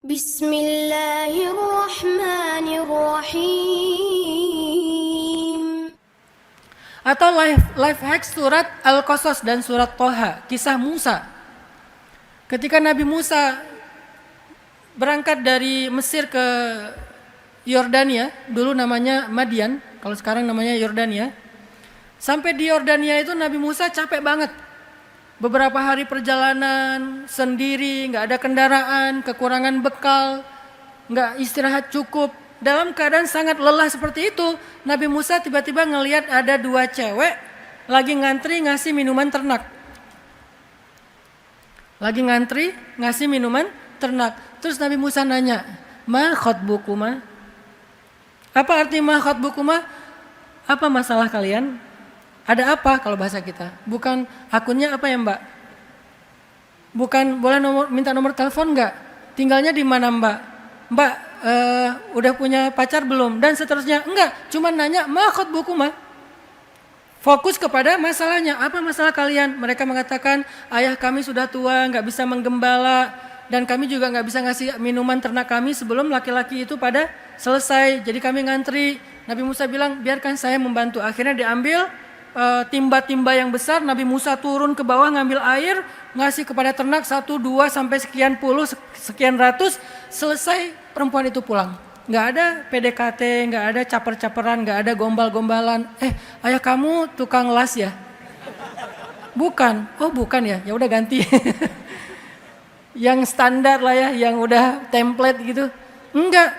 Bismillahirrahmanirrahim. Atau life hack surat Al-Qasas dan surat Toha, kisah Musa. Ketika Nabi Musa berangkat dari Mesir ke Yordania, dulu namanya Madian, kalau sekarang namanya Yordania. Sampai di Yordania itu Nabi Musa capek banget. Beberapa hari perjalanan sendiri, nggak ada kendaraan, kekurangan bekal, nggak istirahat cukup. Dalam keadaan sangat lelah seperti itu, Nabi Musa tiba-tiba ngelihat ada dua cewek lagi ngantri ngasih minuman ternak. Lagi ngantri ngasih minuman ternak. Terus Nabi Musa nanya, "Ma khatbukuma?" Apa arti ma khatbukuma? Apa masalah kalian? Ada apa kalau bahasa kita? Bukan akunnya apa ya Mbak? Bukan boleh minta nomor telepon enggak? Tinggalnya di mana Mbak? Mbak udah punya pacar belum? Dan seterusnya. Enggak, cuma nanya ma khatbukuma. Fokus kepada masalahnya. Apa masalah kalian? Mereka mengatakan ayah kami sudah tua, enggak bisa menggembala, dan kami juga enggak bisa ngasih minuman ternak kami sebelum laki-laki itu pada selesai. Jadi kami ngantri. Nabi Musa bilang biarkan saya membantu. Akhirnya diambil timba-timba yang besar. Nabi Musa turun ke bawah ngambil air, ngasih kepada ternak 1, 2 sampai sekian puluh, sekian ratus. Selesai perempuan itu pulang. Nggak ada PDKT, nggak ada caper-caperan, nggak ada gombal-gombalan. Ayah kamu tukang las ya? Bukan. Oh bukan ya, ya udah ganti. Yang standar lah ya, yang udah template gitu. Nggak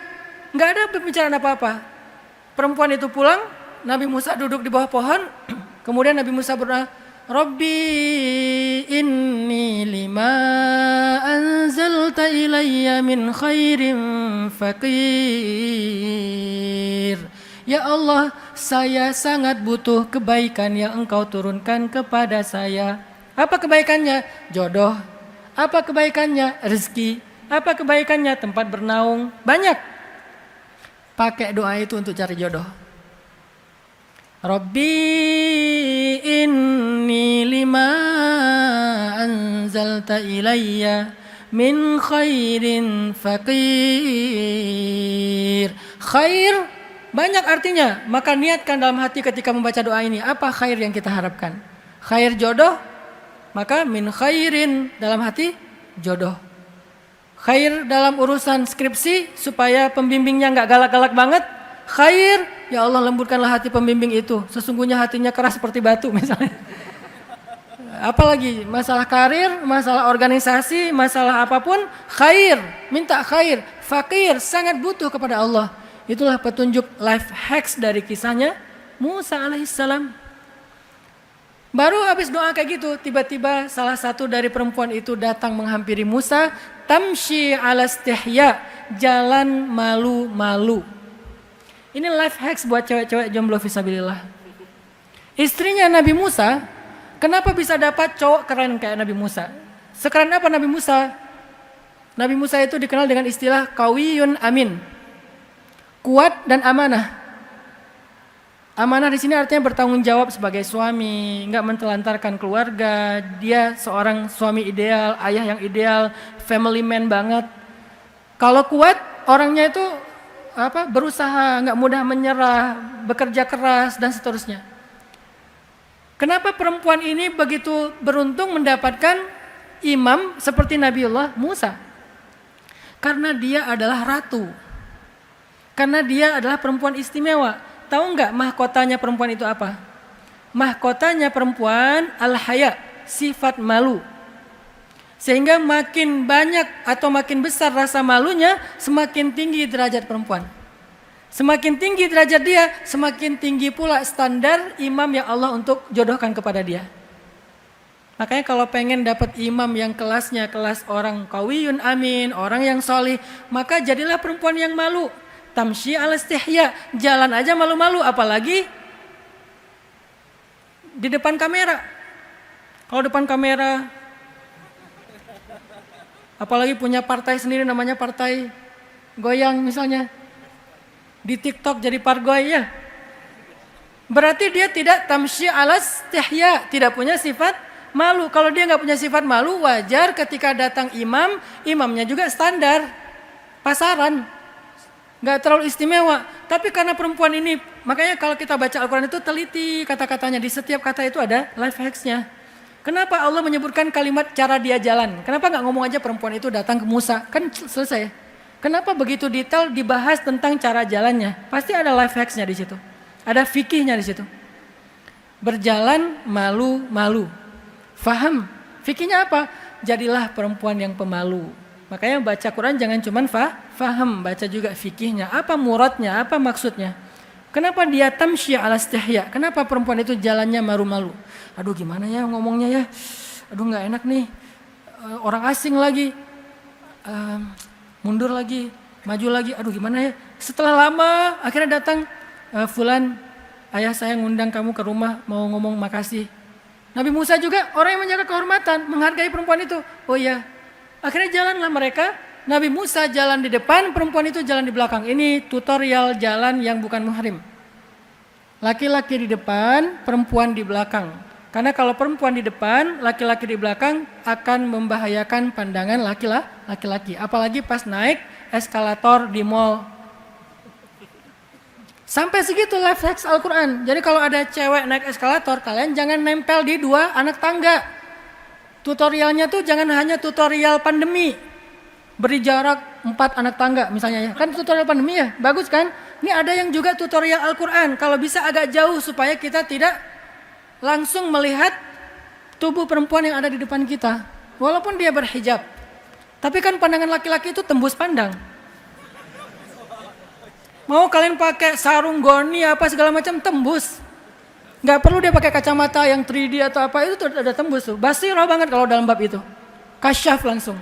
ada pembicaraan apa-apa. Perempuan itu pulang, Nabi Musa duduk di bawah pohon, kemudian Nabi Musa berdoa, Rabbi inni lima anzalta ilayya min khairin faqir. Ya Allah, saya sangat butuh kebaikan yang Engkau turunkan kepada saya. Apa kebaikannya? Jodoh. Apa kebaikannya? Rezeki. Apa kebaikannya? Tempat bernaung. Banyak. Pakai doa itu untuk cari jodoh. Rabbi inni lima anzalta ilayya min khairin faqir. Khair banyak artinya, maka niatkan dalam hati ketika membaca doa ini. Apa khair yang kita harapkan? Khair jodoh, maka min khairin dalam hati jodoh. Khair dalam urusan skripsi supaya pembimbingnya nggak galak-galak banget. Khair, ya Allah lembutkanlah hati pembimbing itu. Sesungguhnya hatinya keras seperti batu misalnya. Apalagi masalah karir, masalah organisasi, masalah apapun, khair, minta khair. Fakir, sangat butuh kepada Allah. Itulah petunjuk life hacks dari kisahnya Musa alaihissalam. Baru habis doa kayak gitu, tiba-tiba salah satu dari perempuan itu datang menghampiri Musa. Tamshi ala istihya, jalan malu-malu. Ini life hacks buat cewek-cewek jomblo fisabilillah. Istrinya Nabi Musa, kenapa bisa dapat cowok keren kayak Nabi Musa? Sekeren apa Nabi Musa? Nabi Musa itu dikenal dengan istilah qawiyun amin. Kuat dan amanah. Amanah di sini artinya bertanggung jawab sebagai suami, enggak mentelantarkan keluarga. Dia seorang suami ideal, ayah yang ideal, family man banget. Kalau kuat, orangnya itu berusaha, nggak mudah menyerah, bekerja keras dan seterusnya. Kenapa perempuan ini begitu beruntung mendapatkan imam seperti Nabiullah Musa? Karena dia adalah ratu. Karena dia adalah perempuan istimewa. Tahu nggak mahkotanya perempuan itu apa? Mahkotanya perempuan al-haya, sifat malu. Sehingga makin banyak atau makin besar rasa malunya, semakin tinggi derajat perempuan. Semakin tinggi derajat dia, semakin tinggi pula standar imam yang Allah untuk jodohkan kepada dia. Makanya kalau pengen dapat imam yang kelasnya kelas orang qawiyun amin, orang yang solih, maka jadilah perempuan yang malu. Tamshi ala istihya, jalan aja malu-malu, apalagi di depan kamera. Kalau depan kamera, apalagi punya partai sendiri namanya partai goyang misalnya. Di TikTok jadi pargoy ya. Berarti dia tidak tamshi alas istihya, tidak punya sifat malu. Kalau dia nggak punya sifat malu, wajar ketika datang imam, imamnya juga standar. pasaran, nggak terlalu istimewa. Tapi karena perempuan ini, makanya kalau kita baca Al-Quran itu teliti kata-katanya, di setiap kata itu ada life hacks-nya. Kenapa Allah menyebutkan kalimat cara dia jalan? Kenapa nggak ngomong aja perempuan itu datang ke Musa? Kan selesai. Kenapa begitu detail dibahas tentang cara jalannya? Pasti ada life hacks-nya di situ. Ada fikihnya di situ. Berjalan malu-malu. Faham? Fikihnya apa? Jadilah perempuan yang pemalu. Makanya baca Quran jangan cuma faham, baca juga fikihnya. Apa muradnya, apa maksudnya? Kenapa dia tamsyi ala istihya? Kenapa perempuan itu jalannya malu-malu? Aduh gimana ya ngomongnya ya? Aduh nggak enak nih. Orang asing lagi. Mundur lagi, maju lagi. Aduh gimana ya? Setelah lama akhirnya datang fulan, ayah saya ngundang kamu ke rumah mau ngomong makasih. Nabi Musa juga orang yang menjaga kehormatan, menghargai perempuan itu. Oh iya. Akhirnya jalanlah mereka, Nabi Musa jalan di depan, perempuan itu jalan di belakang. Ini tutorial jalan yang bukan muhrim. Laki-laki di depan, perempuan di belakang. Karena kalau perempuan di depan, laki-laki di belakang akan membahayakan pandangan laki-laki. Apalagi pas naik eskalator di mall. Sampai segitu life hacks Al-Quran. Jadi kalau ada cewek naik eskalator, kalian jangan nempel di dua anak tangga. Tutorialnya tuh jangan hanya tutorial pandemi. Beri jarak 4 anak tangga misalnya ya. Kan tutorial pandemi ya, bagus kan? Ini ada yang juga tutorial Al-Quran. Kalau bisa agak jauh supaya kita tidak langsung melihat tubuh perempuan yang ada di depan kita. Walaupun dia berhijab. Tapi kan pandangan laki-laki itu tembus pandang. Mau kalian pakai sarung goni apa segala macam tembus. Nggak perlu dia pakai kacamata yang 3D atau apa, itu udah tembus tuh. Basirah banget kalau dalam bab itu. Kasyaf langsung.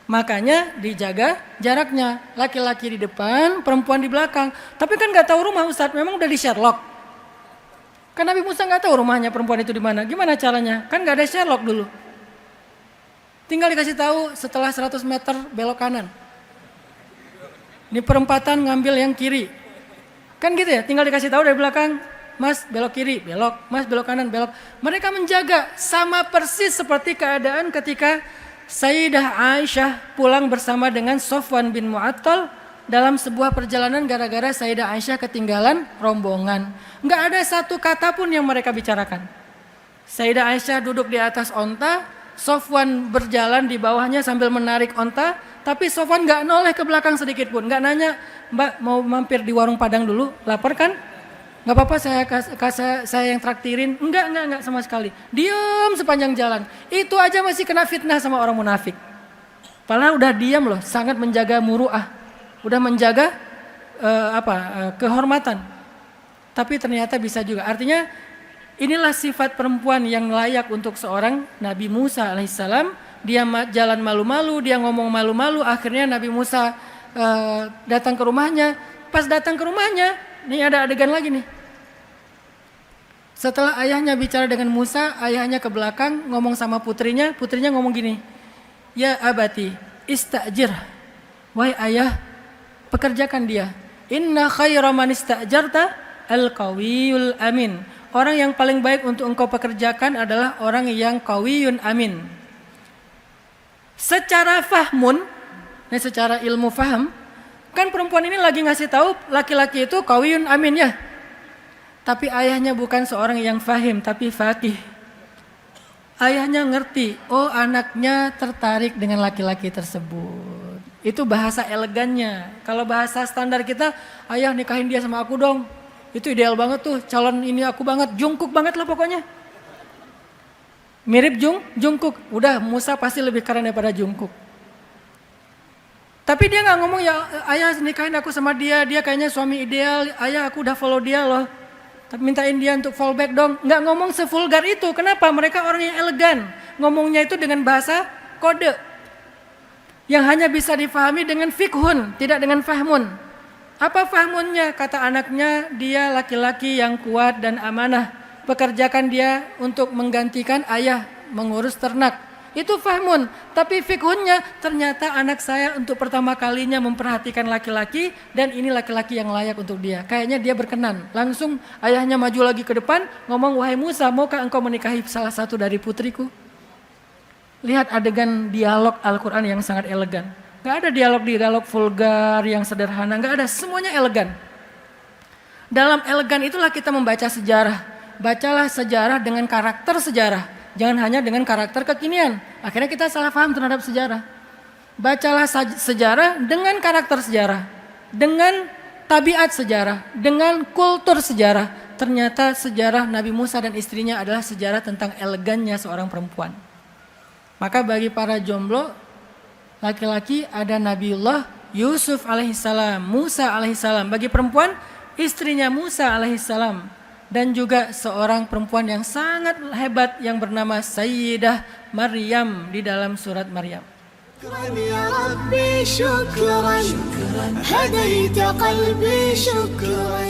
Makanya dijaga jaraknya. Laki-laki di depan, perempuan di belakang. Tapi kan nggak tahu rumah Ustadz, memang udah di Sherlock. Kan Nabi Musa nggak tahu rumahnya perempuan itu di mana. Gimana caranya? Kan nggak ada Sherlock dulu. Tinggal dikasih tahu setelah 100 meter belok kanan. Di perempatan ngambil yang kiri. Kan gitu ya, tinggal dikasih tahu dari belakang. Mas belok kiri, belok. Mas belok kanan, belok. Mereka menjaga sama persis seperti keadaan ketika Sayyidah Aisyah pulang bersama dengan Sofwan bin Mu'attal dalam sebuah perjalanan gara-gara Sayyidah Aisyah ketinggalan rombongan. Nggak ada satu kata pun yang mereka bicarakan. Sayyidah Aisyah duduk di atas onta, Sofwan berjalan di bawahnya sambil menarik onta, tapi Sofwan nggak noleh ke belakang sedikit pun. Nggak nanya, Mbak mau mampir di warung Padang dulu, lapar kan? Nggak apa-apa saya yang traktirin. Enggak sama sekali. Diam sepanjang jalan. Itu aja masih kena fitnah sama orang munafik. Padahal udah diam loh, sangat menjaga muru'ah. Udah menjaga kehormatan. Tapi ternyata bisa juga. Artinya inilah sifat perempuan yang layak untuk seorang Nabi Musa alaihissalam. Dia jalan malu-malu, dia ngomong malu-malu. Akhirnya Nabi Musa datang ke rumahnya. Pas datang ke rumahnya, ini ada adegan lagi nih. Setelah ayahnya bicara dengan Musa, ayahnya ke belakang ngomong sama putrinya ngomong gini. Ya abati, istajir. Wahai ayah, pekerjakan dia. Inna khaira man istajarta al-qawiyul amin. Orang yang paling baik untuk engkau pekerjakan adalah orang yang qawiyun amin. Secara fahmun, secara ilmu faham, kan perempuan ini lagi ngasih tahu laki-laki itu qawiyun amin ya. Tapi ayahnya bukan seorang yang fahim, tapi faqih. Ayahnya ngerti, oh anaknya tertarik dengan laki-laki tersebut. Itu bahasa elegannya. Kalau bahasa standar kita, ayah nikahin dia sama aku dong. Itu ideal banget tuh, calon ini aku banget, Jungkook banget lah pokoknya. Mirip Jungkook, udah Musa pasti lebih keren daripada Jungkook. Tapi dia nggak ngomong ya ayah nikahin aku sama dia kayaknya suami ideal, ayah aku udah follow dia loh. Tapi mintain dia untuk fallback dong. Nggak ngomong sevulgar itu. Kenapa? Mereka orang yang elegan. Ngomongnya itu dengan bahasa kode. Yang hanya bisa difahami dengan fikhun, tidak dengan fahmun. Apa fahmunnya? Kata anaknya, dia laki-laki yang kuat dan amanah. Pekerjakan dia untuk menggantikan ayah mengurus ternak. Itu fahmun, tapi fikhunnya ternyata anak saya untuk pertama kalinya memperhatikan laki-laki dan ini laki-laki yang layak untuk dia. Kayaknya dia berkenan. Langsung ayahnya maju lagi ke depan ngomong, wahai Musa, maukah engkau menikahi salah satu dari putriku? Lihat adegan dialog Al-Quran yang sangat elegan. Nggak ada dialog vulgar yang sederhana, nggak ada, semuanya elegan. Dalam elegan itulah kita membaca sejarah. Bacalah sejarah dengan karakter sejarah, jangan hanya dengan karakter kekinian. Akhirnya kita salah paham terhadap sejarah. Bacalah sejarah dengan karakter sejarah, dengan tabiat sejarah, dengan kultur sejarah. Ternyata sejarah Nabi Musa dan istrinya adalah sejarah tentang elegannya seorang perempuan. Maka bagi para jomblo, laki-laki ada Nabiullah Yusuf alaihissalam, Musa alaihissalam. Bagi perempuan, istrinya Musa alaihissalam. Dan juga seorang perempuan yang sangat hebat yang bernama Sayyidah Maryam di dalam surat Maryam. يا ربي شكرا هديت قلبي شكرا